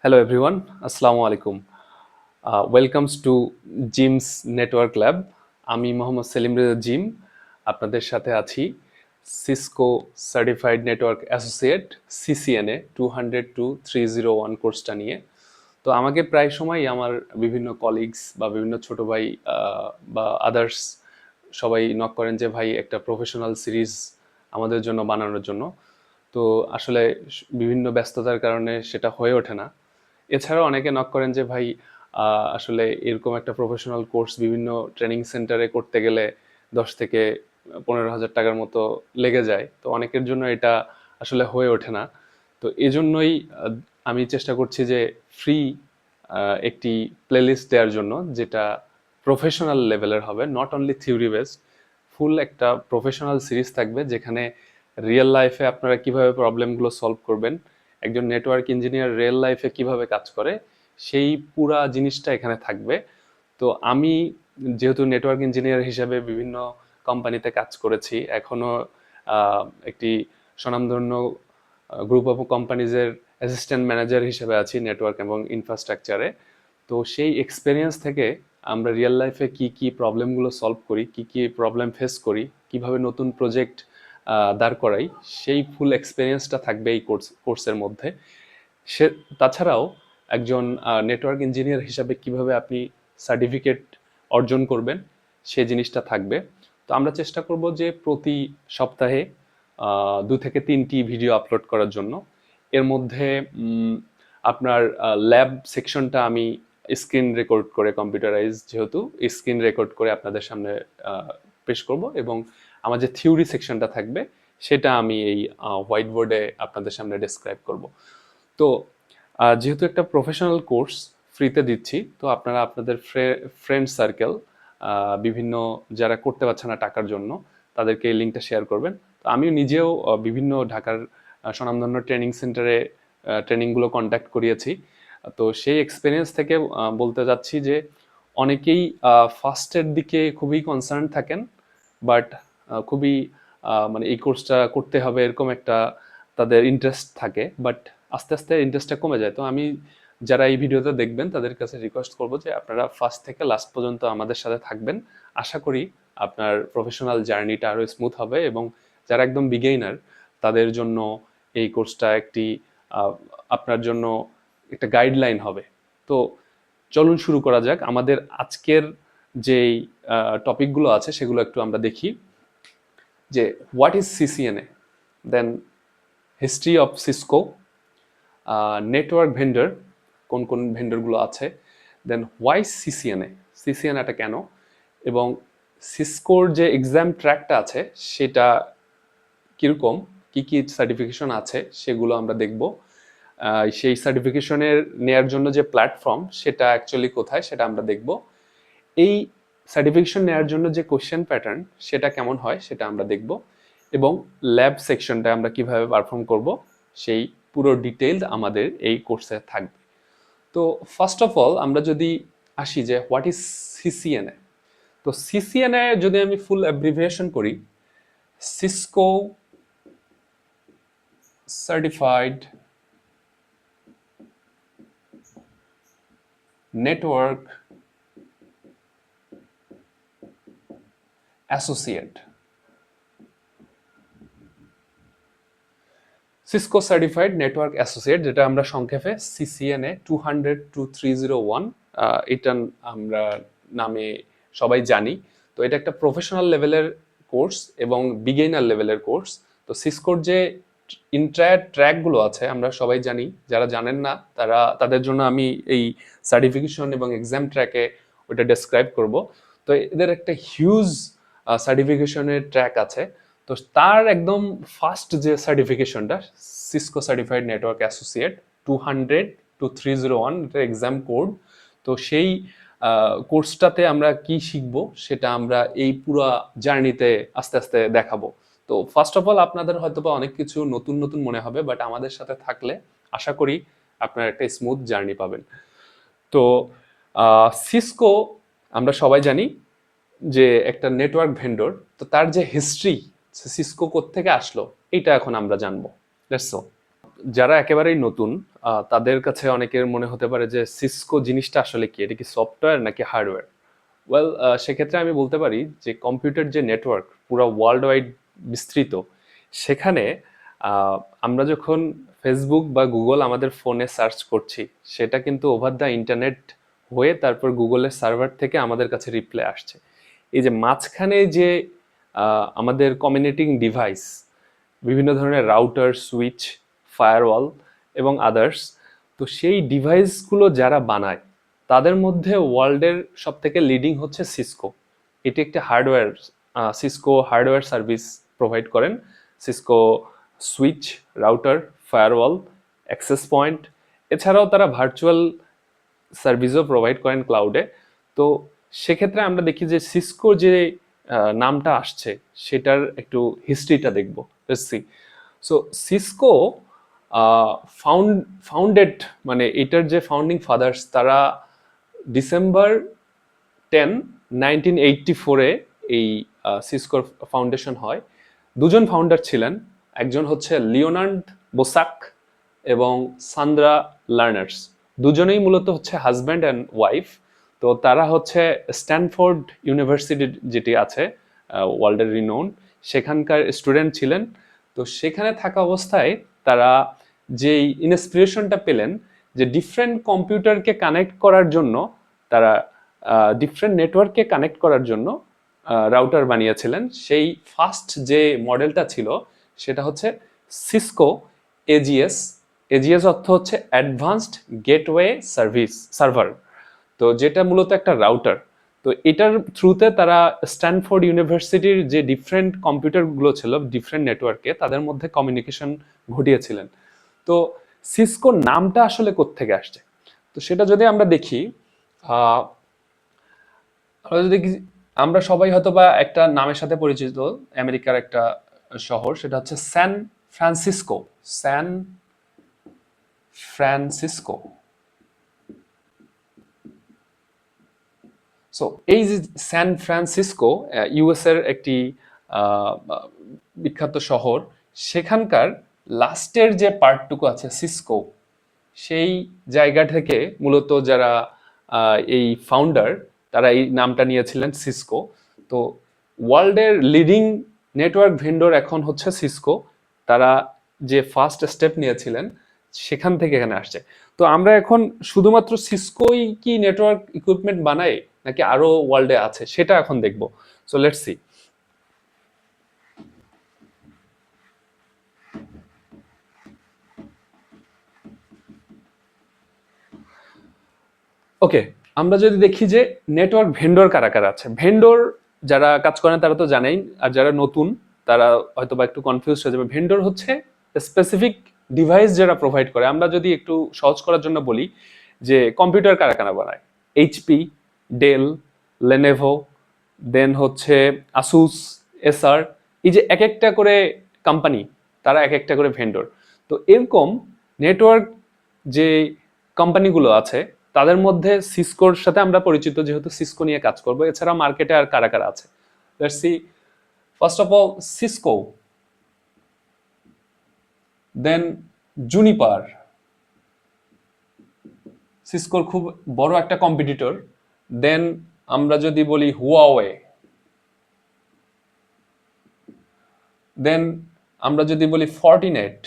Hello everyone, Assalamu alaikum. Welcomes to gems network lab. আমি Mohammad Selim Reza gym, আপনাদের সাথে আছি Cisco certified network associate CCNA 200-301 কোর্সটা নিয়ে। তো আমাকে প্রায় সময়ই আমার বিভিন্ন কলিগস বা বিভিন্ন ছোট ভাই বা আদার্স সবাই নক করেন যে ভাই একটা প্রফেশনাল সিরিজ আমাদের জন্য বানানোর জন্য। তো আসলে বিভিন্ন ব্যস্ততার কারণে সেটা হয়ে ওঠে না। এছাড়াও অনেকে নক করেন যে ভাই আসলে এরকম একটা প্রফেশনাল কোর্স বিভিন্ন ট্রেনিং সেন্টারে করতে গেলে 10 থেকে 15 হাজার টাকার মতো লেগে যায়, তো অনেকের জন্য এটা আসলে হয়ে ওঠে না। তো এজন্যই আমি চেষ্টা করছি যে ফ্রি একটি প্লেলিস্ট দেওয়ার জন্য, যেটা প্রফেশনাল লেভেলের হবে, নট অনলি থিওরি বেসড। ফুল একটা প্রফেশনাল সিরিজ থাকবে যেখানে রিয়েল লাইফে আপনারা কিভাবে প্রবলেমগুলো সলভ করবেন, একজন নেটওয়ার্ক ইঞ্জিনিয়ার রিয়েল লাইফে কিভাবে কাজ করে, সেই পুরা জিনিসটা এখানে থাকবে। তো আমি যেহেতু নেটওয়ার্ক ইঞ্জিনিয়ার হিসেবে বিভিন্ন কোম্পানিতে কাজ করেছি, এখনো একটি স্বনামধন্য গ্রুপ অফ কোম্পানিজের অ্যাসিস্ট্যান্ট ম্যানেজার হিসেবে আছি নেটওয়ার্ক এবং ইনফ্রাস্ট্রাকচারে। তো সেই এক্সপেরিয়েন্স থেকে আমরা রিয়েল লাইফে কি কি প্রবলেমগুলো সলভ করি, কি কি প্রবলেম ফেস করি, কিভাবে নতুন প্রজেক্ট দাঁড় করাই, সেই ফুল এক্সপেরিয়েন্সটা থাকবে এই কোর্সের মধ্যে। সে তাছাড়াও একজন নেটওয়ার্ক ইঞ্জিনিয়ার হিসাবে কিভাবে আপনি সার্টিফিকেট অর্জন করবেন, সেই জিনিসটা থাকবে। তো আমরা চেষ্টা করব যে প্রতি সপ্তাহে 2 থেকে 3টি ভিডিও আপলোড করার জন্য। এর মধ্যে আপনার ল্যাব সেকশনটা আমি স্ক্রিন রেকর্ড করে, কম্পিউটারাইজ যেহেতু, স্ক্রিন রেকর্ড করে আপনাদের সামনে পেশ করব, এবং আমার যে থিওরি সেকশনটা থাকবে সেটা আমি এই হোয়াইট বোর্ডে আপনাদের সামনে ডেসক্রাইব করব। তো যেহেতু একটা প্রফেশনাল কোর্স ফ্রিতে দিচ্ছি, তো আপনারা আপনাদের ফ্রেন্ড সার্কেল, বিভিন্ন যারা করতে পারছে না টাকার জন্য, তাদেরকে এই লিঙ্কটা শেয়ার করবেন। তো আমিও নিজেও বিভিন্ন ঢাকার স্বনামধন্য ট্রেনিং সেন্টারে ট্রেনিংগুলো কন্ডাক্ট করিয়েছি। তো সেই এক্সপিরিয়েন্স থেকে বলতে যাচ্ছি যে অনেকেই ফার্স্টের দিকে খুবই কনসার্ন থাকেন, বাট খুবই মানে এই কোর্সটা করতে হবে এরকম একটা তাদের ইন্টারেস্ট থাকে, বাট আস্তে আস্তে ইন্টারেস্টটা কমে যায়। তো আমি যারা এই ভিডিওতে দেখবেন তাদের কাছে রিকোয়েস্ট করব যে আপনারা ফার্স্ট থেকে লাস্ট পর্যন্ত আমাদের সাথে থাকবেন। আশা করি আপনার প্রফেশনাল জার্নিটা আরও স্মুথ হবে, এবং যারা একদম বিগেইনার তাদের জন্য এই কোর্সটা একটি আপনার জন্য একটা গাইডলাইন হবে। তো চলুন শুরু করা যাক। আমাদের আজকের যেই টপিকগুলো আছে সেগুলো একটু আমরা দেখি। যে what is CCNA, then history of Cisco, network vendor, কোন কোন ভেন্ডরগুলো আছে, দেন হোয়াই সিসিএনএ, সিসিএনএটা কেন, এবং সিসকোর যে এক্সাম ট্র্যাকটা আছে সেটা কীরকম, কী কী সার্টিফিকেশন আছে সেগুলো আমরা দেখব। সেই সার্টিফিকেশনের নেয়ার জন্য যে প্ল্যাটফর্ম সেটা অ্যাকচুয়ালি কোথায় সেটা আমরা দেখব। এই সার্টিফিকেশন নেওয়ার জন্য যে কোশ্চেন প্যাটার্ন সেটা কেমন হয় সেটা আমরা দেখব, এবং ল্যাব সেকশনটা আমরা কিভাবে পারফর্ম করব সেই পুরো ডিটেইলড আমাদের এই কোর্সে থাকবে। তো ফার্স্ট অফ অল আমরা যদি আসি যে হোয়াট ইজ সিসিএনএ, তো সিসিএনএ যদি আমি ফুল অ্যাব্রিভিয়েশন করি, Cisco certified network associate, Cisco certified network associate, যেটা আমরা সংক্ষেপে সিসিএনএ 200-301 এটা আমরা নামে সবাই জানি। তো এটা একটা প্রফেশনাল লেভেলের কোর্স এবং বিগিনার লেভেলের কোর্স। তো সিসকোর যে ইন্টায়ার ট্র্যাকগুলো আছে আমরা সবাই জানি, যারা জানেন না তাদের জন্য আমি এই সার্টিফিকেশন এবং এক্সাম ট্র্যাকে ওটা ডেসক্রাইব করব। তো এদের একটা হিউজ সার্টিফিকেশনের ট্র্যাক আছে। তো তার একদম ফার্স্ট যে সার্টিফিকেশনটা, সিসকো সার্টিফাইড নেটওয়ার্ক অ্যাসোসিয়েট 200-301, এটার এক্সাম কোড। তো সেই কোর্সটাতে আমরা কি শিখবো সেটা আমরা এই পুরো জার্নিতে আস্তে আস্তে দেখাবো। তো ফার্স্ট অফ অল আপনাদের হয়তো বা অনেক কিছু নতুন নতুন মনে হবে, বাট আমাদের সাথে থাকলে আশা করি আপনারা একটা স্মুথ জার্নি পাবেন। তো সিসকো আমরা সবাই জানি যে একটা নেটওয়ার্ক ভেন্ডর। তো তার যে হিস্ট্রি, সিসকো কোত্থেকে আসলো, এটা এখন আমরা জানবো। That's all. যারা একেবারেই নতুন তাদের কাছে অনেকের মনে হতে পারে যে সিসকো জিনিসটা আসলে কি, এটা কি সফটওয়্যার নাকি হার্ডওয়্যার? ওয়েল, সেক্ষেত্রে আমি বলতে পারি যে কম্পিউটার যে নেটওয়ার্ক পুরো ওয়ার্ল্ড ওয়াইড বিস্তৃত, সেখানে আহ, আমরা যখন ফেসবুক বা গুগল আমাদের ফোনে সার্চ করছি, সেটা কিন্তু ওভার দ্য ইন্টারনেট হয়ে তারপর গুগলের সার্ভার থেকে আমাদের কাছে রিপ্লাই আসছে। এই যে মাঝখানে যে আমাদের কমিউনিকেটিং ডিভাইস, বিভিন্ন ধরনের রাউটার, সুইচ, ফায়ারওয়াল এবং আদার্স, তো সেই ডিভাইসগুলো যারা বানায় তাদের মধ্যে ওয়ার্ল্ডের সব থেকে লিডিং হচ্ছে সিসকো। এটি একটি hardware, Cisco hardware service provide করেন। Cisco switch, router, firewall, access point, এছাড়াও তারা ভার্চুয়াল সার্ভিসও প্রোভাইড করেন ক্লাউডে। তো সেক্ষেত্রে আমরা দেখি যে সিসকো যে নামটা আসছে সেটার একটু হিস্ট্রিটা দেখব। সি সো সিসকো ফাউন্ডেড, মানে এটার যে ফাউন্ডিং ফাদার্স, তারা ডিসেম্বর 10, 1984-এ এই সিসকোর ফাউন্ডেশন হয়। দুজন ফাউন্ডার ছিলেন, একজন হচ্ছে লিওনার্ড বোসাক এবং সান্দ্রা লার্নার্স। দুজনেই মূলত হচ্ছে হাজব্যান্ড অ্যান্ড ওয়াইফ। তো তারা হচ্ছে স্ট্যানফোর্ড ইউনিভার্সিটি যেটি আছে ওয়ার্ল্ডের রিনোন, সেখানকার স্টুডেন্ট ছিলেন। তো সেখানে থাকা অবস্থায় তারা যেই ইন্সপিরেশনটা পেলেন যে ডিফারেন্ট কম্পিউটারকে কানেক্ট করার জন্য, তারা ডিফারেন্ট নেটওয়ার্ককে কানেক্ট করার জন্য রাউটার বানিয়েছিলেন। সেই ফার্স্ট যে মডেলটা ছিল সেটা হচ্ছে সিসকো এজিএস। এজিএস অর্থ হচ্ছে অ্যাডভান্সড গেটওয়ে সার্ভিস সার্ভার, তো যেটা মূলত একটা রাউটার। তো এটার থ্রুতে তারা স্ট্যানফোর্ড ইউনিভার্সিটির যে ডিফারেন্ট কম্পিউটারগুলো ছিল ডিফারেন্ট নেটওয়ার্কে, তাদের মধ্যে কমিউনিকেশন ঘটিয়েছিলেন। তো সিসকো নামটা আসলে কোত্থেকে আসছে, তো সেটা যদি আমরা দেখি, আমরা যদি আমরা সবাই হয়তো বা একটা নামের সাথে পরিচিত, আমেরিকার একটা শহর, সেটা হচ্ছে San Francisco. San Francisco. So এই যে স্যান ফ্রান্সিসকো ইউএস এর একটি বিখ্যাত শহর, সেখানকার লাস্টের যে পার্টটুকু আছে সিসকো, সেই জায়গা থেকে মূলত যারা এই ফাউন্ডার, তারা এই নামটা নিয়েছিলেন সিসকো। তো ওয়ার্ল্ডের লিডিং নেটওয়ার্ক ভেন্ডর এখন হচ্ছে সিসকো। তারা যে ফার্স্ট স্টেপ নিয়েছিলেন সেখান থেকে এখানে আসছে। তো আমরা এখন শুধুমাত্র সিসকোই কি নেটওয়ার্ক ইকুইপমেন্ট বানায় নাকি আরো ওয়ার্ল্ডে আছে, সেটা এখন দেখব। So let's see. ওকে, আমরা যদি দেখি যে নেটওয়ার্ক ভেন্ডর কারা কারা আছে। ভেন্ডর যারা কাজ করেন তারা তো জানেই, আর যারা নতুন তারা হয়তো বা একটু কনফিউজ হয়ে যাবে। ভেন্ডর হচ্ছে স্পেসিফিক ডিভাইস যারা প্রোভাইড করে। আমরা যদি একটু সহজ করার জন্য বলি যে কম্পিউটার কারা কারা বানায়, এইচপি, ডেল, লেনেভো, দেন হচ্ছে আসুস, এসার, এই যে এক একটা করে কোম্পানি, তারা এক একটা করে ভেন্ডর। তো এরকম নেটওয়ার্ক যে কোম্পানিগুলো আছে তাদের মধ্যে সিসকোর সাথে আমরা পরিচিত, যেহেতু সিসকো নিয়ে কাজ করবো। এছাড়া মার্কেটে আর কারা কারা আছে, let's see. First of all Cisco, then Juniper, সিসকোর খুব বড় একটা কম্পিটিটর। দেন আমরা যদি বলি হুয়াওয়ে, দেন আমরা যদি বলি ফর্টিনেট,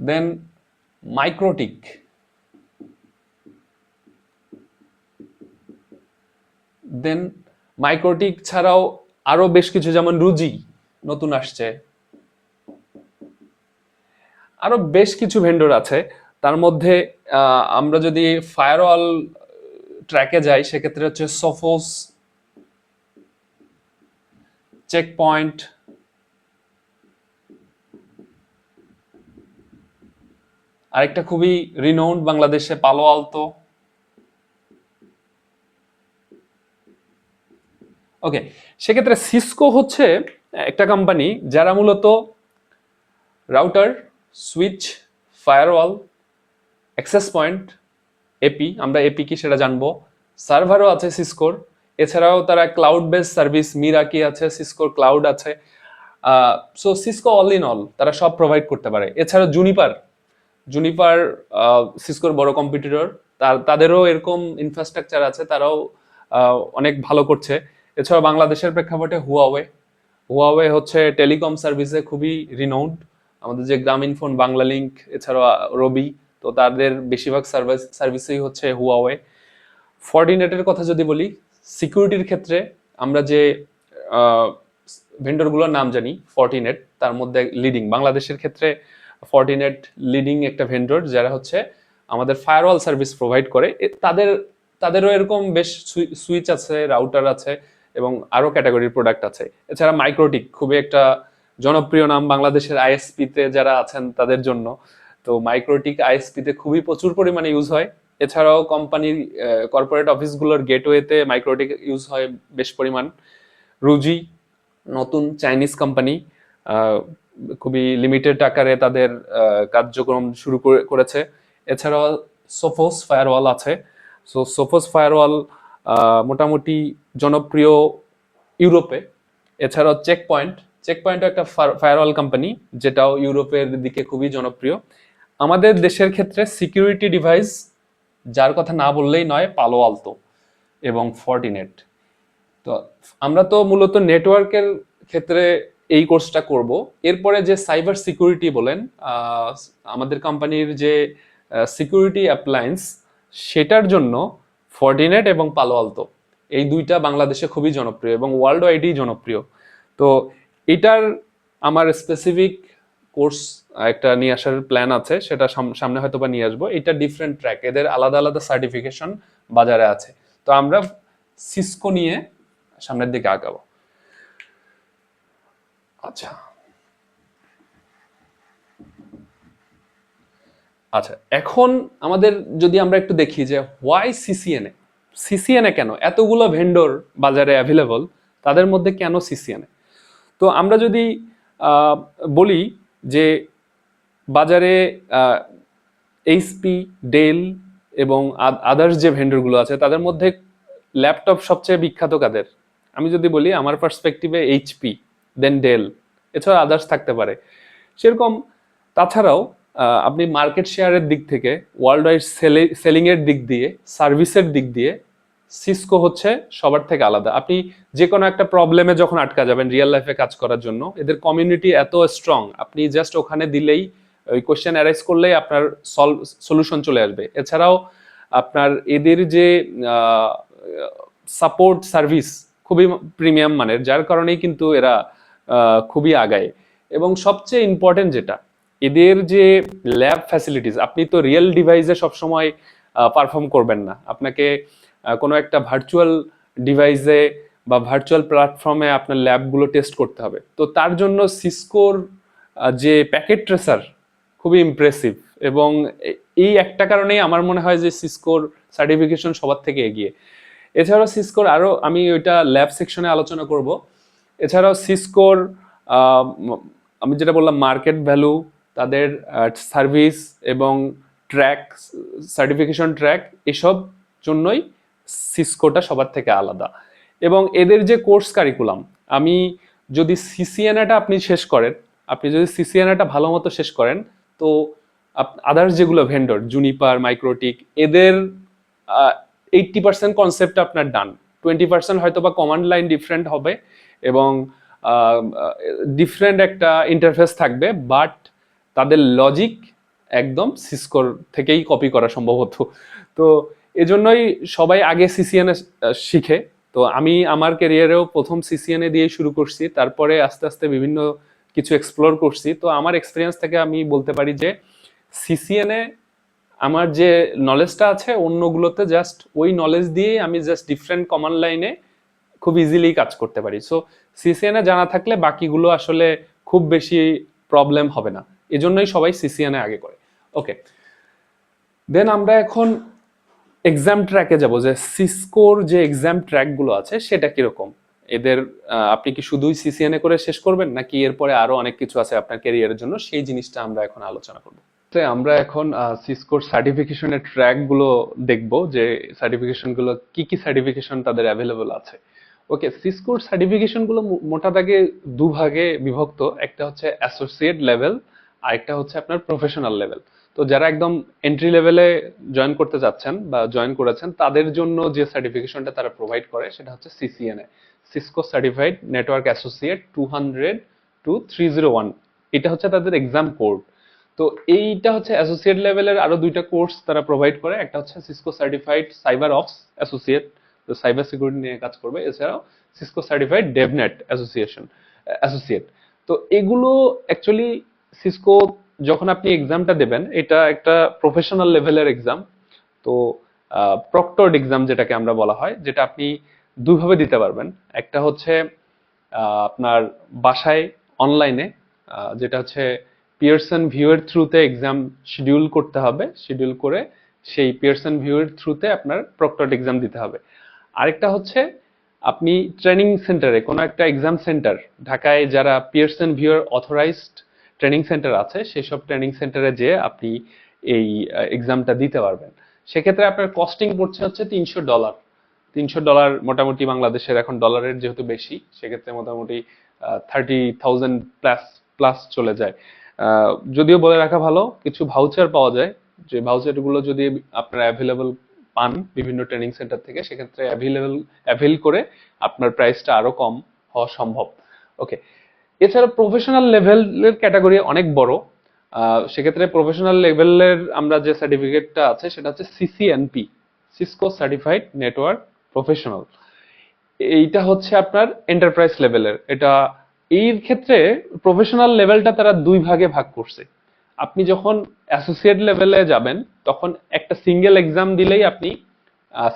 দেন মাইক্রোটিক, দেন মাইক্রোটিক ছাড়াও আরো বেশ কিছু, যেমন রুজি নতুন আসছে, আরো বেশ কিছু ভেন্ডর আছে। তার মধ্যে আমরা যদি ফায়ারওয়াল ট্র্যাকে যাই, সেক্ষেত্রে হচ্ছে সোফোস, চেকপয়েন্ট, আরেকটা খুবই রিনাউন্ড বাংলাদেশে পালো আলতো। ওকে, সেক্ষেত্রে সিসকো হচ্ছে একটা কোম্পানি যারা মূলত router, switch, firewall, access point, AP, আমরা এপি কি সেটা জানবো, সার্ভারও আছে সিসকোর। এছাড়াও তারা ক্লাউড বেস সার্ভিস, মিরাকি আছে, সিসকোর ক্লাউড আছে, so Cisco all in all তারা সব প্রোভাইড করতে পারে। এছাড়া জুনিপার, জুনিপার সিসকোর বড় কম্পিটিটর, তাদেরও এরকম ইনফ্রাস্ট্রাকচার আছে, তারাও অনেক ভালো করছে। এছাড়া বাংলাদেশের প্রেক্ষাপটে হুয়াওয়ে, হুয়াওয়ে হচ্ছে টেলিকম সার্ভিসে খুবই রিনাউন্ড। আমাদের যে গ্রামীণ ফোন, বাংলা লিংক, এছাড়া রবি, তো তাদের বেশিরভাগ সার্ভিসই হচ্ছে হুয়াওয়ে। ফর্টিনেটের কথা যদি বলি, সিকিউরিটির ক্ষেত্রে আমরা যে ভেন্ডরগুলোর নাম জানি, ফর্টিনেট তার মধ্যে লিডিং। বাংলাদেশের ক্ষেত্রে ফর্টিনেট লিডিং একটা ভেন্ডর, যারা হচ্ছে আমাদের ফায়ারওয়াল সার্ভিস প্রোভাইড করে। তাদেরও এরকম বেশ সুইচ আছে, রাউটার আছে, এবং আরো ক্যাটাগরির প্রোডাক্ট আছে। এছাড়া মাইক্রোটিক খুবই একটা জনপ্রিয় নাম বাংলাদেশের আইএসপিতে যারা আছেন তাদের জন্য। তো মাইক্রোটিক আইএসপিতে খুবই প্রচুর পরিমাণে ইউজ হয়। এছাড়াও কোম্পানির কর্পোরেট অফিসগুলোর গেটওয়েতে মাইক্রোটিক ইউজ হয় বেশ পরিমাণ। রুজি নতুন চাইনিজ কোম্পানি, খুবই লিমিটেড আকারে তাদের কার্যক্রম শুরু করেছে। এছাড়াও সোফোস ফায়ারওয়াল আছে। সো সোফোস ফায়ারওয়াল মোটামুটি জনপ্রিয় ইউরোপে। এছাড়াও চেকপয়েন্ট, চেকপয়েন্ট একটা ফায়ারওয়াল কোম্পানি, যেটাও ইউরোপের দিকে খুবই জনপ্রিয়। আমাদের দেশের ক্ষেত্রে সিকিউরিটি ডিভাইস যার কথা না বললেই নয়, পালো আলতো এবং ফর্টিনেট। তো আমরা তো মূলত নেটওয়ার্কের ক্ষেত্রে এই কোর্সটা করব। এরপরে যে সাইবার সিকিউরিটি বলেন, আমাদের কোম্পানির যে সিকিউরিটি অ্যাপ্লায়েন্স, সেটার জন্য ফর্টিনেট এবং পালো আলতো এই দুইটা বাংলাদেশে খুবই জনপ্রিয় এবং ওয়ার্ল্ড ওয়াইডই জনপ্রিয়। তো এটার আমার স্পেসিফিক কোর্স একটা নিয়ে আসার প্ল্যান আছে, সেটা সামনে হয়তো বা নিয়ে আসবো। এটা ডিফারেন্ট ট্র্যাক, এদের আলাদা আলাদা সার্টিফিকেশন বাজারে আছে। তো আমরা সিসকো নিয়ে সামনের দিকে আগাবো। আচ্ছা আচ্ছা, এখন আমাদের যদি আমরা একটু দেখি যে হোয়াই সিসিএনএ, সিসিএনএ কেন এতগুলো ভেন্ডর বাজারে অ্যাভেলেবল, তাদের মধ্যে কেন সিসিএনএ? তো আমরা যদি বলি যে বাজারে এইচপি, ডেল এবং আদার্স যে ভেন্ডরগুলো আছে, তাদের মধ্যে ল্যাপটপ সবচেয়ে বিখ্যাত কাদের? আমি যদি বলি আমার পার্সপেক্টিভে এইচপি, দেন ডেল, এছাড়া আদার্স থাকতে পারে সেরকম। তাছাড়াও আপনি মার্কেট শেয়ারের দিক থেকে, ওয়ার্ল্ড ওয়াইড সেলিং এর দিক দিয়ে, সার্ভিসের দিক দিয়ে সিসকো হচ্ছে সবার থেকে আলাদা। আপনি যে কোনো একটা প্রবলেমে যখন আটকা যাবেন রিয়েল লাইফে কাজ করার জন্য, এদের কমিউনিটি এত স্ট্রং, আপনি জাস্ট ওখানে দিলেই, ওই কোশ্চেন অ্যারাইজ করলেই আপনার সলিউশন চলে আসবে। এছাড়াও আপনার এদের যে সাপোর্ট সার্ভিস খুবই প্রিমিয়াম মানের, যার কারণেই কিন্তু এরা খুবই আগায়। এবং সবচেয়ে ইম্পর্টেন্ট যেটা, এদের যে ল্যাব ফ্যাসিলিটিস, আপনি তো রিয়েল ডিভাইসে সবসময় পারফর্ম করবেন না, আপনাকে কোনো একটা ভার্চুয়াল ডিভাইসে বা ভার্চুয়াল প্ল্যাটফর্মে আপনার ল্যাবগুলো টেস্ট করতে হবে। তো তার জন্য সিসকোর যে প্যাকেট ট্রেসার খুবই ইমপ্রেসিভ। এবং এই একটা কারণেই আমার মনে হয় যে সিসকোর সার্টিফিকেশন সবার থেকে এগিয়ে। এছাড়াও সিসকোর আরও, আমি ওইটা ল্যাব সেকশনে আলোচনা করব। এছাড়াও সিসকোর আমি যেটা বললাম মার্কেট ভ্যালু, তাদের সার্ভিস এবং ট্র্যাক, সার্টিফিকেশন ট্র্যাক, এসব জন্যই সিসকোটা সবার থেকে আলাদা। এবং এদের যে কোর্স কারিকুলাম, আমি যদি সিসিএনএটা আপনি শেষ করেন, আপনি যদি সিসিএনএটা ভালো মতো শেষ করেন, তো আদার্স যেগুলো ভেন্ডর, জুনিপার, মাইক্রোটিক, এদের 80% কনসেপ্ট আপনার ডান, 20% হয়তো বা কমান্ড লাইন ডিফারেন্ট হবে এবং ডিফারেন্ট একটা ইন্টারফেস থাকবে, বাট তাদের লজিক একদম সিসকোর থেকেই কপি করা সম্ভবত। তো এজন্যই সবাই আগে সিসিএনএ শিখে। তো আমি আমার ক্যারিয়ারেও প্রথম সিসিএনএ দিয়ে শুরু করছি, তারপরে আস্তে আস্তে বিভিন্ন কিছু এক্সপ্লোর করছি। তো আমার এক্সপিরিয়েন্স থেকে আমি বলতে পারি যে সিসিএনএ আমার যে নলেজটা আছে অন্যগুলোতে জাস্ট ওই নলেজ দিয়ে আমি জাস্ট ডিফারেন্ট কমান্ড লাইনে খুব ইজিলি কাজ করতে পারি। সো সিসিএনএ জানা থাকলে বাকিগুলো আসলে খুব বেশি প্রবলেম হবে না, এজন্যই সবাই সিসিএনএ আগে করে। ওকে, দেন আমরা এখন এক্সাম ট্র্যাকে যাব, যে সিসকোর যে এক্সাম ট্র্যাকগুলো আছে সেটা কিরকম। এদের আপনি কি শুধুই সিসিএনএ করে শেষ করবেন, নাকি এরপরে আরো অনেক কিছু আছে আপনার ক্যারিয়ারের জন্য, সেই জিনিসটা আমরা এখন আলোচনা করব। আমরা এখন সিসকোর সার্টিফিকেশনের ট্র্যাক গুলো দেখবো, যে সার্টিফিকেশন গুলো কি কি সার্টিফিকেশন তাদের অ্যাভেলেবল আছে। ওকে, সিসকোর সার্টিফিকেশন গুলো মোটা দাগে দুভাগে বিভক্ত, একটা হচ্ছে অ্যাসোসিয়েট লেভেল আর একটা হচ্ছে আপনার প্রফেশনাল লেভেল। তো যারা একদম এন্ট্রি লেভেলে জয়েন করতে যাচ্ছেন বা জয়েন করেছেন তাদের জন্য যে সার্টিফিকেশনটা তারা প্রোভাইড করে সেটা হচ্ছে CCNA, Cisco certified network associate 200 to 301। এটা হচ্ছে তাদের এক্সাম কোড। তো এইটা হচ্ছে অ্যাসোসিয়েট লেভেলের আরো দুইটা কোর্স তারা প্রোভাইড করে, একটা হচ্ছে Cisco certified cyber ops associate, তো সাইবার সিকিউরিটি নিয়ে কাজ করবে, এছাড়াও সিসকো সার্টিফাইড ডেভনেট অ্যাসোসিয়েট। তো এগুলো অ্যাকচুয়ালি সিসকো যখন আপনি এক্সামটা দেবেন এটা একটা প্রফেশনাল লেভেলের এক্সাম। তো প্রক্টরড এক্সাম যেটাকে আমরা বলা হয়, যেটা আপনি দুইভাবে দিতে পারবেন। একটা হচ্ছে আপনার বাসায় অনলাইনে, যেটা হচ্ছে পিয়ারসন ভিউ এর থ্রুতে এক্সাম শিডিউল করতে হবে, শিডিউল করে সেই পিয়ারসন ভিউ এর থ্রুতে আপনার প্রক্টরড এক্সাম দিতে হবে। আরেকটা হচ্ছে আপনি ট্রেনিং সেন্টারে, কোনো একটা এক্সাম সেন্টার ঢাকায় যারা পিয়ারসন ভিউ এর অথরাইজড ট্রেনিং সেন্টার আছে সেই সব ট্রেনিং সেন্টারে যেয়ে আপনি এই এক্সামটা দিতে পারবেন। সেক্ষেত্রে আপনার কস্টিং পড়ছে হচ্ছে $300। $300 মোটামুটি বাংলাদেশের এখন ডলারের যেহেতু বেশি, সেক্ষেত্রে মোটামুটি 30,000 প্লাস প্লাস চলে যায়। যদিও বলে রাখা ভালো, কিছু ভাউচার পাওয়া যায়, যে ভাউচার গুলো যদি আপনারা অ্যাভেলেবল পান বিভিন্ন ট্রেনিং সেন্টার থেকে, সেক্ষেত্রে অ্যাভেল করে আপনার প্রাইসটা আরো কম হওয়া সম্ভব। ওকে, এছাড়া প্রফেশনাল লেভেলের ক্যাটাগরি অনেক বড়। সেক্ষেত্রে প্রফেশনাল লেভেলের আমরা যে সার্টিফিকেটটা আছে সেটা হচ্ছে CCNP, Cisco certified network professional. এইটা হচ্ছে আপনার এন্টারপ্রাইজ লেভেলের। এটা এর ক্ষেত্রে প্রফেশনাল লেভেলটা তারা দুই ভাগে ভাগ করছে। আপনি যখন অ্যাসোসিয়েট লেভেলে যাবেন তখন একটা সিঙ্গেল এক্সাম দিলেই আপনি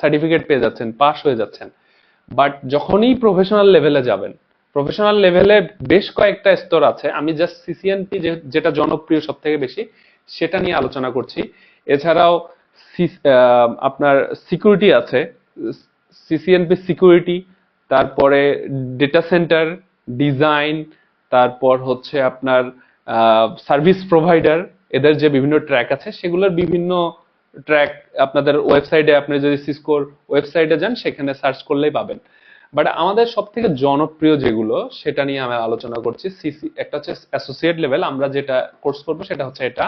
সার্টিফিকেট পেয়ে যাচ্ছেন, পাস হয়ে যাচ্ছেন। বাট যখনই প্রফেশনাল লেভেলে যাবেন, প্রফেশনাল লেভেলে বেশ কয়েকটা স্তর আছে, আমি জাস্ট সিসিএনপি যেটা জনপ্রিয় সব থেকে বেশি সেটা নিয়ে আলোচনা করছি। এছাড়াও আপনার সিকিউরিটি আছে, সিসিএনপি সিকিউরিটি, তারপরে ডেটা সেন্টার ডিজাইন, তারপর হচ্ছে আপনার সার্ভিস প্রোভাইডার, এদের যে বিভিন্ন ট্র্যাক আছে সেগুলোর বিভিন্ন ট্র্যাক আপনাদের ওয়েবসাইটে, আপনি যদি সিসকোর ওয়েবসাইটে যান সেখানে সার্চ করলেই পাবেন। বাট আমাদের সব থেকে জনপ্রিয় যেগুলো সেটা নিয়ে আমি আলোচনা করছি। একটা হচ্ছে অ্যাসোসিয়েট লেভেল, আমরা যেটা কোর্স করবো সেটা হচ্ছে এটা।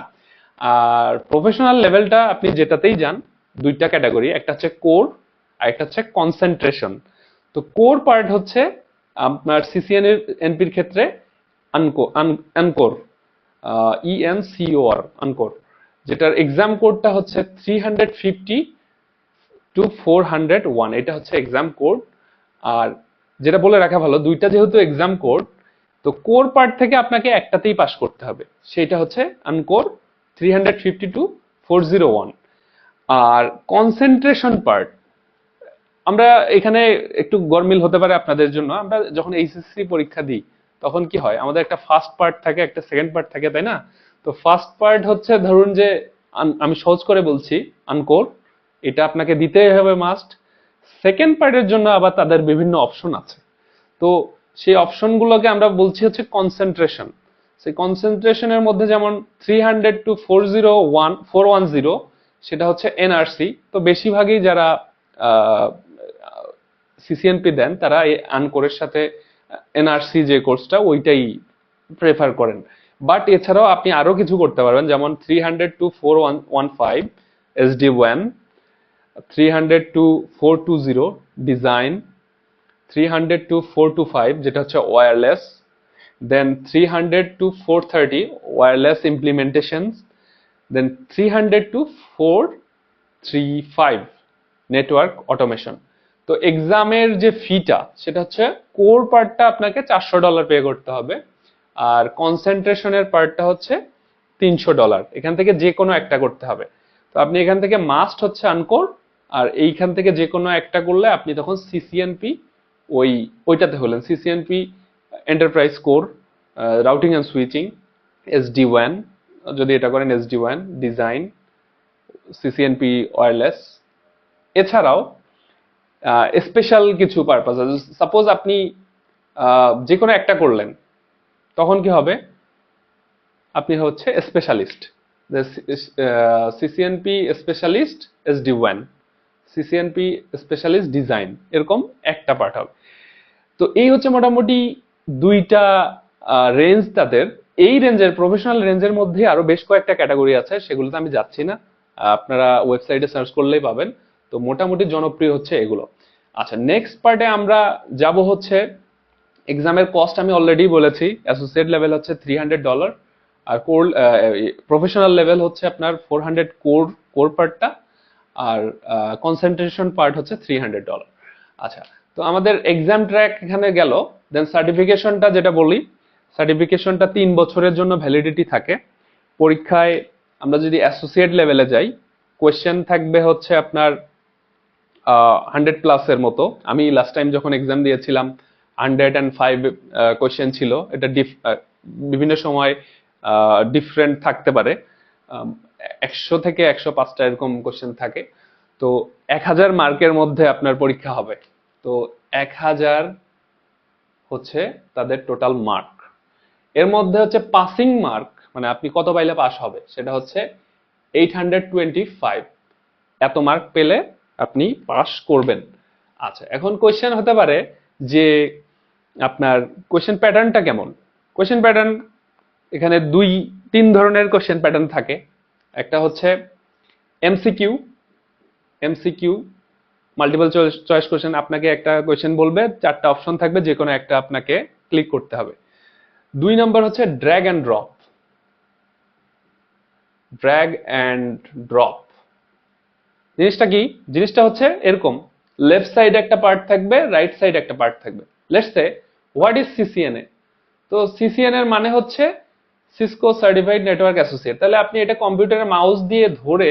আর প্রফেশনাল লেভেলটা আপনি যেটাতেই যান, দুইটা ক্যাটাগরি, একটা হচ্ছে কোর আর একটা হচ্ছে কনসেন্ট্রেশন। তো কোর পার্ট হচ্ছে আপনার সিসিএনপির ক্ষেত্রে আনকোর, ENCOR, আনকোর, যেটার এক্সাম কোডটা হচ্ছে 350 to 401। এটা হচ্ছে এক্সাম কোড। আর যেটা বলে রাখা ভালো, দুইটা যেহেতু এক্সাম কোড, তো কোর পার্ট থেকে আপনাকে একটাতেই পাস করতে হবে, সেটা হচ্ছে আনকোর 350 to 401। আর কনসেন্ট্রেশন পার্ট, আমরা এখানে একটু গরমিল হতে পারে আপনাদের জন্য, আমরা যখন এইচএসসি পরীক্ষা দিই তখন কি হয়, আমাদের একটা ফার্স্ট পার্ট থাকে, একটা সেকেন্ড পার্ট থাকে, তাই না? তো ফার্স্ট পার্ট হচ্ছে ধরুন যে আমি সহজ করে বলছি, আনকোর, এটা আপনাকে দিতেই হবে মাস্ট। সেকেন্ড পার্টের জন্য আবার তাদের বিভিন্ন অপশন আছে। তো সেই অপশনগুলোকে আমরা বলছি হচ্ছে কনসেন্ট্রেশন। সেই কনসেন্ট্রেশনের মধ্যে যেমন 300 to 410, সেটা হচ্ছে এনআরসি। তো বেশিরভাগই যারা সিসিএনপি দেন তারা এই আনকোরের সাথে এনআরসি যে কোর্সটা ওইটাই প্রেফার করেন। বাট এছাড়াও আপনি আরো কিছু করতে পারবেন, যেমন 300 to 415 SD-WAN, 300 to 420 design, 300 to 425 যেটা হচ্ছে wireless, then 300 to 430 wireless implementations, then 300 to 435 network automation. তো এক্সামের যে ফিটা সেটা হচ্ছে কোর পার্টটা আপনাকে $400 পে করতে হবে, আর কনসেন্ট্রেশনের পার্টটা হচ্ছে $300। এখান থেকে যে কোনো একটা করতে হবে। তো আপনি এখান থেকে মাস্ট হচ্ছে আনকোর, আর এইখান থেকে যে কোনো একটা করলে আপনি তখন সিসিএনপি ওইটাতে হলেন, CCNP enterprise core, routing and switching, SD-WAN, যদি এটা করেন SD-WAN ডিজাইন, সিসিএনপি ওয়্যারলেস। এছাড়াও স্পেশাল কিছু পারপাস আছে, সাপোজ আপনি যে কোনো একটা করলেন, তখন কি হবে, আপনি হচ্ছে specialist, CCNP specialist SD-WAN, CCNP specialist design, এরকম একটা পার্ট হবে। তো এই হচ্ছে মোটামুটি দুইটা রেঞ্জ তাদের। এই রেঞ্জের প্রফেশনাল রেঞ্জের মধ্যে আরো বেশ কয়েকটা ক্যাটাগরি আছে, সেগুলোতে আমি যাচ্ছি না, আপনারা ওয়েবসাইটে সার্চ করলেই পাবেন। তো মোটামুটি জনপ্রিয় হচ্ছে এগুলো। আচ্ছা, নেক্সট পার্টে আমরা যাব হচ্ছে এক্সামের কস্ট। আমি অলরেডি বলেছি অ্যাসোসিয়েট লেভেল হচ্ছে $300, আর কোর প্রফেশনাল লেভেল হচ্ছে আপনার 400 কোর পার্টটা, আর কনসেন্ট্রেশন পার্ট হচ্ছে $300। আচ্ছা, তো আমাদের এক্সাম ট্র্যাক এখানে গেল। দেন সার্টিফিকেশনটা যেটা বলি, সার্টিফিকেশনটা 3 বছরের জন্য ভ্যালিডিটি থাকে। পরীক্ষায় আমরা যদি অ্যাসোসিয়েট লেভেলে যাই, কোয়েশ্চেন থাকবে হচ্ছে আপনার 100+ মতো। আমি লাস্ট টাইম যখন এক্সাম দিয়েছিলাম 105 কোয়েশ্চেন ছিল। এটা বিভিন্ন সময় ডিফারেন্ট থাকতে পারে, 100 থেকে 105টা এরকম কোয়েশ্চেন থাকে। তো 1000 মার্কের মধ্যে আপনার পরীক্ষা হবে। তো 1000 হচ্ছে তাদের টোটাল মার্ক। এর মধ্যে হচ্ছে পাসিং মার্ক, মানে আপনি কত পাইলে পাস হবে, সেটা হচ্ছে 825। এত মার্ক পেলে আপনি পাস করবেন। আচ্ছা, এখন কোয়েশ্চেন হতে পারে যে আপনার কোয়েশ্চেন প্যাটার্নটা কেমন। কোয়েশ্চেন প্যাটার্ন এখানে 2-3 ধরনের কোয়েশ্চেন প্যাটার্ন থাকে। একটা হচ্ছে MCQ. MCQ multiple choice question. আপনাকে একটা কোয়েশ্চেন বলবে, 4টা অপশন থাকবে, যে কোনো একটা আপনাকে ক্লিক করতে হবে। 2 নম্বর হচ্ছে drag and drop. Drag and drop জিনিসটা কি? জিনিসটা হচ্ছে এরকম, লেফট সাইডে একটা পার্ট থাকবে, রাইট সাইডে একটা পার্ট থাকবে। Let's say what is CCNA. তো সিসিএনএ এর মানে হচ্ছে সিসকো সার্টিফাইড নেটওয়ার্ক অ্যাসোসিয়েট। তাহলে আপনি এটা কম্পিউটারে মাউস দিয়ে ধরে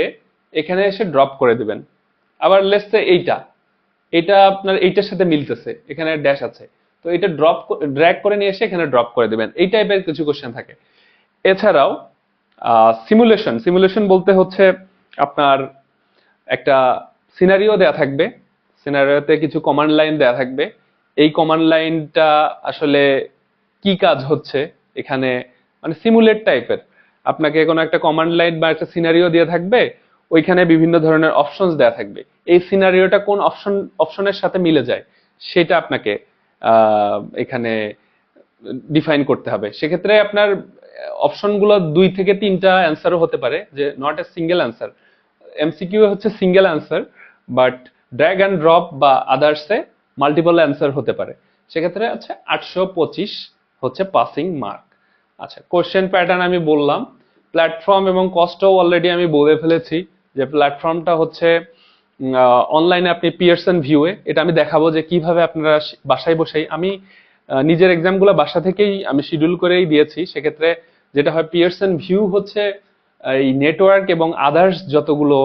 এখানে এসে ড্রপ করে দিবেন। আবার লেটস সে এটা আপনার এইটার সাথে মিলতেছে, এখানে ড্যাশ আছে, তো এটা ড্র্যাগ করে নিয়ে এসে এখানে ড্রপ করে দিবেন। এই টাইপের কিছু কোশ্চেন থাকে। এছাড়াও সিমুলেশন। সিমুলেশন বলতে হচ্ছে আপনার একটা সিনারিও দেয়া থাকবে, সিনারিওতে কিছু কমান্ড লাইন দেয়া থাকবে। এই কমান্ড লাইনটা আসলে কি কাজ হচ্ছে এখানে, মানে সিমুলেট টাইপের। আপনাকে কোনো একটা কমান্ড লাইন বা একটা সিনারিও দিয়ে থাকবে, ওইখানে বিভিন্ন ধরনের অপশনস দেয়া থাকবে। এই সিনারিওটা কোন অপশনের সাথে মিলে যায় সেটা আপনাকে এখানে ডিফাইন করতে হবে। সেক্ষেত্রে আপনার অপশনগুলো 2 থেকে 3টা অ্যান্সারও হতে পারে, যে not a single answer. MCQ হচ্ছে single answer, but drag and drop বা আদার্সে মাল্টিপল অ্যান্সার হতে পারে। সেক্ষেত্রে হচ্ছে 825 হচ্ছে পাসিং মার্ক। আচ্ছা, কোশ্চেন প্যাটার্ন আমি বললাম। প্ল্যাটফর্ম এবং কস্টও অলরেডি আমি বলে ফেলেছি, যে প্ল্যাটফর্মটা হচ্ছে অনলাইনে আপনি পিয়ারসন ভিউয়ে, এটা আমি দেখাবো যে কিভাবে আপনারা বাসায় বসেই, আমি নিজের এক্সামগুলো বাসা থেকেই আমি শিডিউল করেই দিয়েছি। সেক্ষেত্রে যেটা হয়, পিয়ারসন ভিউ হচ্ছে এই নেটওয়ার্ক এবং আদার্স যতগুলো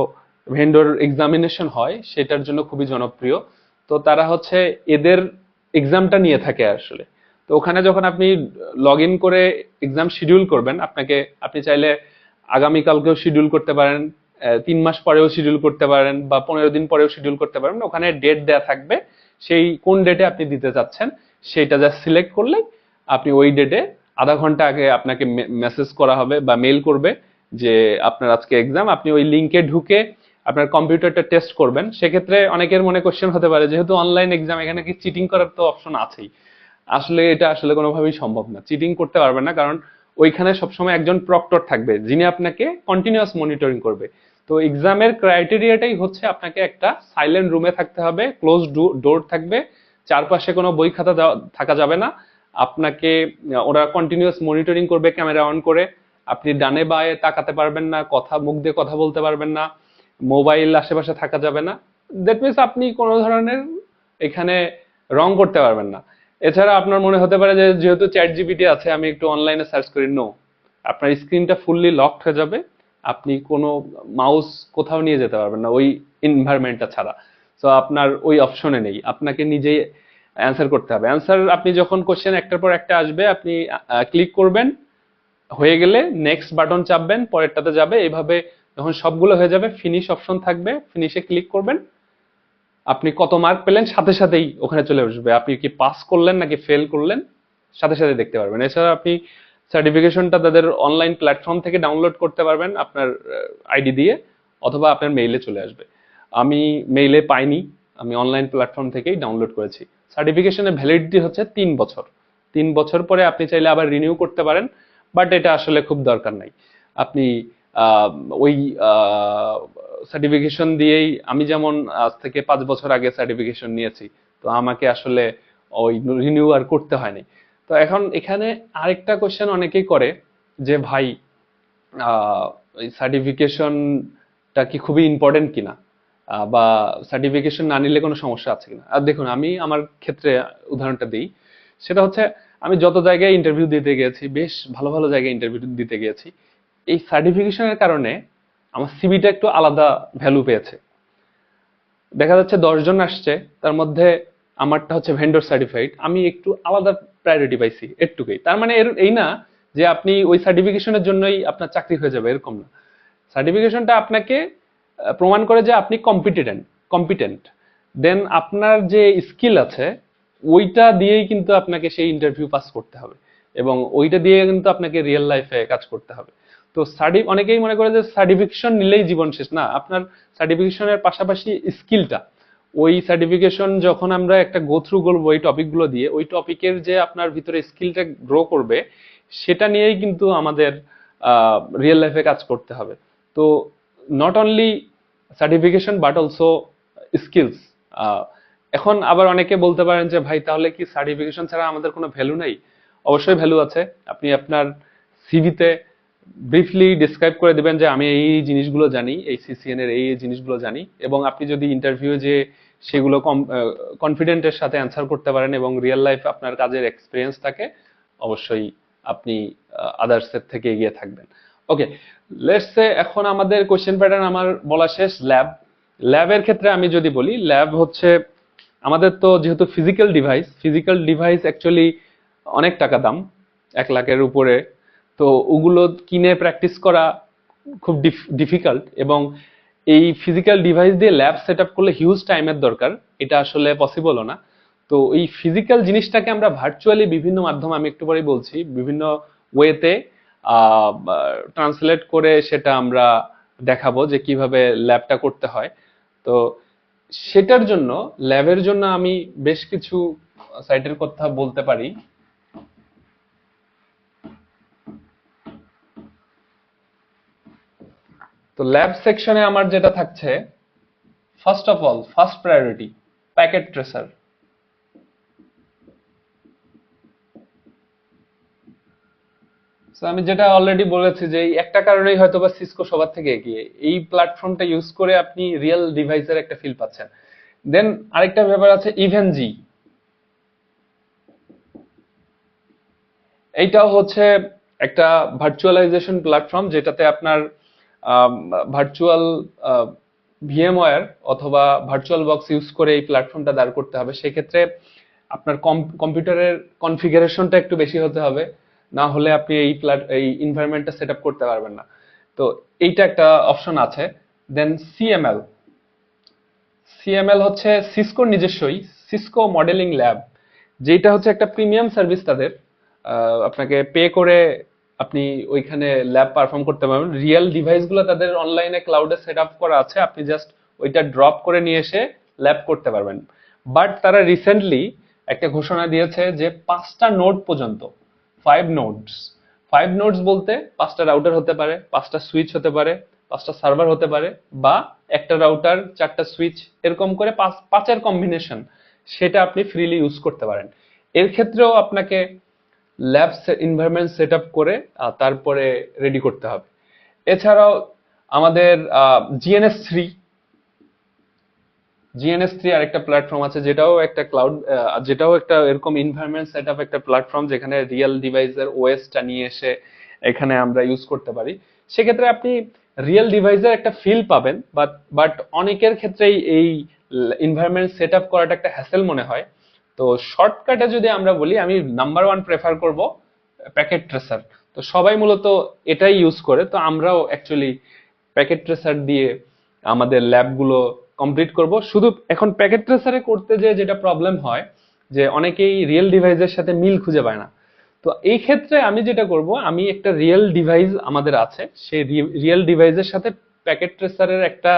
ভেন্ডর এক্সামিনেশন হয় সেটার জন্য খুবই জনপ্রিয়। তো তারা হচ্ছে এদের এক্সামটা নিয়ে থাকে আসলে। তো ওখানে যখন আপনি লগ ইন করে এক্সাম শিডিউল করবেন, আপনি চাইলে আগামীকালকেও শিডিউল করতে পারেন, 3 মাস পরেও শিডিউল করতে পারেন, বা 15 দিন পরেও শিডিউল করতে পারেন। ওখানে ডেট দেয়া থাকবে, সেই কোন ডেটে আপনি দিতে চাচ্ছেন সেটা যা সিলেক্ট করলে আপনি ওই ডেটে আধা ঘন্টা আগে আপনাকে মেসেজ করা হবে বা মেইল করবে যে আপনার আজকে এক্সাম। আপনি ওই লিঙ্কে ঢুকে আপনার কম্পিউটারটা টেস্ট করবেন। সেক্ষেত্রে অনেকের মনে কোশ্চেন হতে পারে, যেহেতু অনলাইন এক্সাম, এখানে কি চিটিং করার তো অপশন আছেই। আসলে এটা আসলে কোনোভাবেই সম্ভব না, চিটিং করতে পারবেন না, কারণ ওইখানে সবসময় একজন প্রক্টর থাকবে যিনি আপনাকে কন্টিনিউয়াস মনিটরিং করবে। তো এক্সামের ক্রাইটেরিয়াটাই হচ্ছে আপনাকে একটা সাইলেন্ট রুমে থাকতে হবে, ক্লোজ ডোর থাকবে, চারপাশে কোনো বই খাতা থাকা যাবে না। আপনাকে ওরা কন্টিনিউয়াস মনিটরিং করবে ক্যামেরা অন করে। আপনি ডানে বায়ে তাকাতে পারবেন না, মুখ দিয়ে কথা বলতে পারবেন না, মোবাইল আশেপাশে থাকা যাবে না। দ্যাট মিনস আপনি কোনো ধরনের এখানে রং করতে পারবেন না। এছাড়া আপনার মনে হতে পারে যে যেহেতু চ্যাট জিপিটি আছে আমি একটু অনলাইনে সার্চ করি, নো, আপনার স্ক্রিনটা ফুললি লকড হয়ে যাবে। আপনি কোনো মাউস কোথাও নিয়ে যেতে পারবেন না ওই এনভায়রনমেন্টটা ছাড়া। তো আপনার ওই অপশনে নেই, আপনাকে নিজেই অ্যান্সার করতে হবে। অ্যান্সার আপনি যখন কোশ্চেন একটার পর একটা আসবে আপনি ক্লিক করবেন, হয়ে গেলে নেক্সট বাটন চাপবেন, পরেরটাতে যাবে। এইভাবে যখন সবগুলো হয়ে যাবে, ফিনিশ অপশন থাকবে, ফিনিশে ক্লিক করবেন। আপনি কত মার্ক পেলেন সাথে সাথেই ওখানে চলে আসবে, আপনি কি পাস করলেন নাকি ফেল করলেন সাথে সাথে দেখতে পারবেন। এছাড়া আপনি সার্টিফিকেশনটা তাদের অনলাইন প্ল্যাটফর্ম থেকে ডাউনলোড করতে পারবেন আপনার আইডি দিয়ে, অথবা আপনার মেইলে চলে আসবে। আমি মেইলে পাইনি, আমি অনলাইন প্ল্যাটফর্ম থেকেই ডাউনলোড করেছি। সার্টিফিকেশনের ভ্যালিডিটি হচ্ছে 3 বছর। 3 বছর পরে আপনি চাইলে আবার রিনিউ করতে পারেন, বাট এটা আসলে খুব দরকার নাই। আপনি আহ, ওই সার্টিফিকেশন দিয়েই, আমি যেমন আজ থেকে 5 বছর আগে সার্টিফিকেশন নিয়েছি, তো আমাকে আসলে ওই রিনিউ আর করতে হয়নি। তো এখন এখানে আরেকটা কোশ্চেন অনেকেই করে যে ভাই, সার্টিফিকেশনটা কি খুবই ইম্পর্টেন্ট কিনা, বা সার্টিফিকেশন না নিলে কোনো সমস্যা আছে কিনা। আর দেখুন, আমি আমার ক্ষেত্রে উদাহরণটা দিই। সেটা হচ্ছে, আমি যত জায়গায় ইন্টারভিউ দিতে গিয়েছি, বেশ ভালো ভালো জায়গায় ইন্টারভিউ দিতে গিয়েছি, এই সার্টিফিকেশনের কারণে আমার সিভিটা একটু আলাদা ভ্যালু পেয়েছে। দেখা যাচ্ছে 10 জন আসছে, তার মধ্যে আমারটা হচ্ছে ভেন্ডর সার্টিফাইড, আমি একটু আলাদা প্রায়োরিটি পাইছি, এটুকুই। তার মানে এই না যে আপনি ওই সার্টিফিকেশনের জন্যই আপনার চাকরি হয়ে যাবে, এরকম না। সার্টিফিকেশনটা আপনাকে প্রমাণ করে যে আপনি কম্পিটেন্ট। দেন আপনার যে স্কিল আছে, ওইটা দিয়েই কিন্তু আপনাকে সেই ইন্টারভিউ পাস করতে হবে, এবং ওইটা দিয়ে কিন্তু আপনাকে রিয়েল লাইফে কাজ করতে হবে। তো অনেকেই মনে করে যে সার্টিফিকেশন নিলেই জীবন শেষ। না, আপনার সার্টিফিকেশনের পাশাপাশি স্কিলটা, ওই সার্টিফিকেশন যখন আমরা একটা গো থ্রু করবো এই টপিকগুলো দিয়ে, ওই টপিকের যে আপনার ভিতরে স্কিলটা গ্রো করবে, সেটা নিয়েই কিন্তু আমাদের রিয়েল লাইফে কাজ করতে হবে। তো not only certification but also skills. এখন আবার অনেকে বলতে পারেন যে ভাই, তাহলে কি সার্টিফিকেশন ছাড়া আমাদের কোনো ভ্যালু নেই? অবশ্যই ভ্যালু আছে। আপনি আপনার সিভিতে ব্রিফলি ডিসক্রাইব করে দিবেন যে আমি এই জিনিসগুলো জানি, এই সিসিএন এর এই জিনিসগুলো জানি, এবং আপনি যদি ইন্টারভিউ যে সেগুলো কনফিডেন্টের সাথে অ্যান্সার করতে পারেন এবং রিয়েল লাইফ আপনার কাজের এক্সপিরিয়েন্স থাকে, অবশ্যই আপনি আদার্সের থেকে এগিয়ে থাকবেন। ওকে, লেটস সে এখন আমাদের কোশ্চেন প্যাটার্ন আমার বলা শেষ। ল্যাবের ক্ষেত্রে আমি যদি বলি, ল্যাব হচ্ছে আমাদের তো যেহেতু ফিজিক্যাল ডিভাইস অ্যাকচুয়ালি অনেক টাকা দাম, 1 লাখের উপরে। তো ওগুলো কিনে প্র্যাকটিস করা খুব ডিফিকাল্ট, এবং এই ফিজিক্যাল ডিভাইস দিয়ে ল্যাব সেট আপ করলে হিউজ টাইমের দরকার, এটা আসলে পসিবলও না। তো এই ফিজিক্যাল জিনিসটাকে আমরা ভার্চুয়ালি বিভিন্ন মাধ্যমে, আমি একটু পরেই বলছি, বিভিন্ন ওয়েতে ট্রান্সলেট করে সেটা আমরা দেখাবো যে কিভাবে ল্যাবটা করতে হয়। তো সেটার জন্য, ল্যাবের জন্য আমি বেশ কিছু সাইটের কথা বলতে পারি। তো ল্যাব সেকশনে আমার যেটা থাকছে, ফার্স্ট প্রায়োরিটি প্যাকেট ট্রেসার। আমি যেটা অলরেডি বলেছি যে এই একটা কারণেই হয়তো বা সিসকো সবার থেকে এগিয়ে, এই প্ল্যাটফর্মটা ইউজ করে আপনি রিয়েল ডিভাইসের একটা ফিল পাচ্ছেন। দেন আরেকটা ব্যাপার আছে ইভেনজি। এইটাও হচ্ছে একটা ভার্চুয়ালাইজেশন প্ল্যাটফর্ম, যেটাতে আপনার ভার্চুয়াল ভিএমওয়্যার অথবা ভার্চুয়াল বক্স ইউজ করে এই প্ল্যাটফর্মটা দাঁড় করতে হবে। সেক্ষেত্রে আপনার কম্পিউটারের কনফিগারেশনটা একটু বেশি হতে হবে, না হলে আপনি এই এনভায়রনমেন্টটা সেট আপ করতে পারবেন না। তো এইটা একটা অপশন আছে। দেন সিএমএল হচ্ছে সিসকোর নিজস্বই, সিসকো মডেলিং ল্যাব, যেটা হচ্ছে একটা প্রিমিয়াম সার্ভিস তাদের। আপনাকে পে করে আপনি ওইখানে ল্যাব পারফর্ম করতে পারবেন। রিয়েল ডিভাইসগুলো তাদের অনলাইনে ক্লাউডে সেট আপ করা আছে, আপনি জাস্ট ওইটা ড্রপ করে নিয়ে এসে ল্যাব করতে পারবেন। বাট তারা রিসেন্টলি একটা ঘোষণা দিয়েছে যে 5টা নোড পর্যন্ত, 5 নোডস। 5 নোডস বলতে 5টা রাউটার হতে পারে, 5টা সুইচ হতে পারে, 5টা সার্ভার হতে পারে, বা একটা রাউটার 4টা সুইচ, এরকম করে পাঁচের কম্বিনেশন, সেটা আপনি ফ্রিলি ইউজ করতে পারেন। এর ক্ষেত্রেও আপনাকে ল্যাব এনভায়রনমেন্ট সেট আপ করে তারপরে রেডি করতে হবে। এছাড়াও আমাদের জিএনএস3 আরেকটা প্ল্যাটফর্ম আছে, যেটাও একটা এরকম এনভায়রনমেন্ট সেট আপ একটা প্ল্যাটফর্ম, যেখানে রিয়েল ডিভাইসের ওএসটা নিয়ে এসে এখানে আমরা ইউজ করতে পারি। সেক্ষেত্রে আপনি রিয়েল ডিভাইসের একটা ফিল পাবেন, বাট অনেকের ক্ষেত্রেই এই এনভায়রনমেন্ট সেট আপ করাটা একটা হ্যাসেল মনে হয়। তো শর্টকাটে যদি আমরা বলি, আমি নাম্বার 1 প্রেফার করব প্যাকেট ট্রেসার। তো সবাই মূলত এটাই ইউজ করে, তো আমরাও অ্যাকচুয়ালি প্যাকেট ট্রেসার দিয়ে আমাদের ল্যাবগুলো কমপ্লিট করব। শুধু এখন প্যাকেট ট্রেসারে করতে যেটা প্রবলেম হয়, যে অনেকেই রিয়েল ডিভাইসের সাথে মিল খুঁজে পায় না। তো এই ক্ষেত্রে আমি যেটা করব, আমি একটা রিয়েল ডিভাইস আমাদের আছে, সেই রিয়েল ডিভাইসের সাথে প্যাকেট ট্রেসারের একটা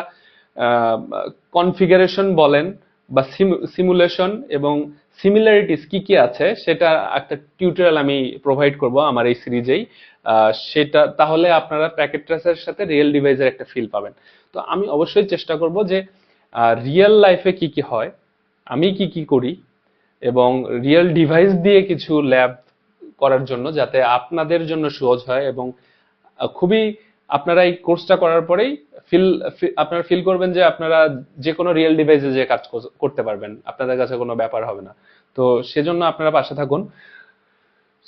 কনফিগারেশন বলেন বা সিমুলেশন এবং সিমিলারিটিস কি কি আছে সেটা একটা টিউটোরিয়াল আমি প্রোভাইড করব আমার এই সিরিজেই। সেটা তাহলে আপনারা প্যাকেট ট্রেসের সাথে রিয়েল ডিভাইসের একটা ফিল পাবেন। তো আমি অবশ্যই চেষ্টা করব যে রিয়েল লাইফে কি কি হয়, আমি কি কি করি, এবং রিয়েল ডিভাইস দিয়ে কিছু ল্যাব করার জন্য, যাতে আপনাদের জন্য সহজ হয় এবং খুবই আপনারা এই কোর্সটা করার পরেই আপনারা ফিল করবেন যে আপনারা যে কোনো রিয়েল ডিভাইসে যে কাজ করতে পারবেন, আপনাদের কাছে কোনো ব্যাপার হবে না। তো সেজন্য আপনারা পাশে থাকুন।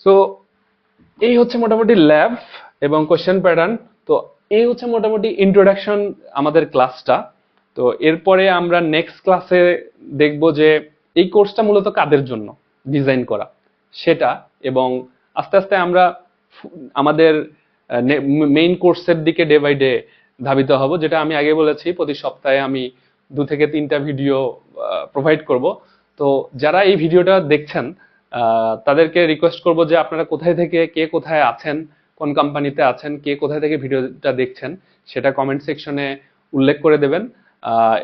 সো এই হচ্ছে মোটামুটি ল্যাব এবং কোশ্চেন প্যাটার্ন। তো এই হচ্ছে মোটামুটি ইন্ট্রোডাকশন আমাদের ক্লাসটা। তো এরপরে আমরা নেক্সট ক্লাসে দেখব যে এই কোর্সটা মূলত কাদের জন্য ডিজাইন করা সেটা, এবং আস্তে আস্তে আমরা আমাদের মেইন কোর্সের দিকে ডে বাই ডে ধাবিত হব। যেটা আমি আগে বলেছি, প্রতি সপ্তাহে আমি 2 থেকে 3টা ভিডিও প্রোভাইড করব। তো যারা এই ভিডিওটা দেখছেন তাদেরকে রিকোয়েস্ট করব যে আপনারা কোথায় থেকে কে কোথায় আছেন, কোন কোম্পানিতে আছেন, কে কোথায় থেকে ভিডিওটা দেখছেন সেটা কমেন্ট সেকশনে উল্লেখ করে দেবেন।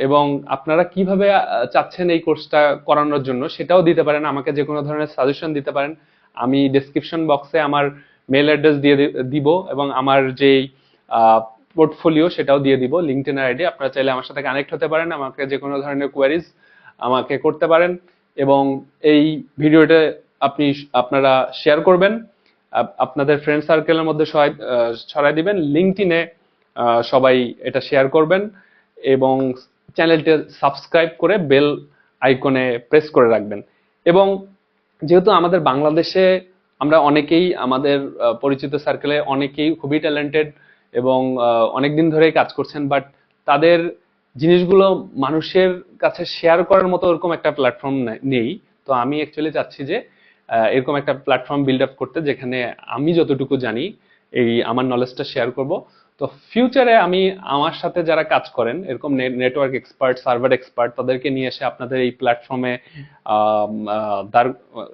এবং আপনারা কিভাবে চাচ্ছেন এই কোর্সটা করানোর জন্য সেটাও দিতে পারেন, আমাকে যে কোনো ধরনের সাজেশন দিতে পারেন। আমি ডেসক্রিপশন বক্সে আমার মেল অ্যাড্রেস দিয়ে দিব এবং আমার যেই পোর্টফোলিও সেটাও দিয়ে দিব, লিঙ্কডইন আইডি। আপনারা চাইলে আমার সাথে কানেক্ট হতে পারেন, আমাকে যে কোনো ধরনের কোয়ারিজ আমাকে করতে পারেন, এবং এই ভিডিওটা আপনারা শেয়ার করবেন, আপনাদের ফ্রেন্ড সার্কেলের মধ্যে ছড়াই দিবেন, লিঙ্কডইনে সবাই এটা শেয়ার করবেন, এবং চ্যানেলটি সাবস্ক্রাইব করে বেল আইকনে প্রেস করে রাখবেন। এবং যেহেতু আমাদের বাংলাদেশে আমরা অনেকেই, আমাদের পরিচিত সার্কেলে অনেকেই খুবই ট্যালেন্টেড এবং অনেকদিন ধরেই কাজ করছেন, বাট তাদের জিনিসগুলো মানুষের কাছে শেয়ার করার মতো এরকম একটা প্ল্যাটফর্ম নেই। তো আমি অ্যাকচুয়ালি চাচ্ছি যে এরকম একটা প্ল্যাটফর্ম বিল্ড আপ করতে, যেখানে আমি যতটুকু জানি এই আমার নলেজটা শেয়ার করব। তো ফিউচারে আমি আমার সাথে যারা কাজ করেন এরকম নেটওয়ার্ক এক্সপার্ট, সার্ভার এক্সপার্ট, তাদেরকে নিয়ে এসে আপনাদের এই প্ল্যাটফর্মে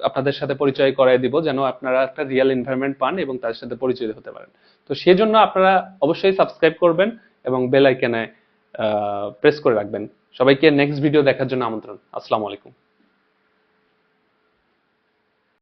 আপনাদের সাথে পরিচয় করাই দিব, যেন আপনারা একটা রিয়েল এনভায়রনমেন্ট পান এবং তাদের সাথে পরিচিত হতে পারেন। তো সেজন্য আপনারা অবশ্যই সাবস্ক্রাইব করবেন এবং বেল আইকনে প্রেস করে রাখবেন। সবাইকে নেক্সট ভিডিও দেখার জন্য আমন্ত্রণ। আসসালামু আলাইকুম।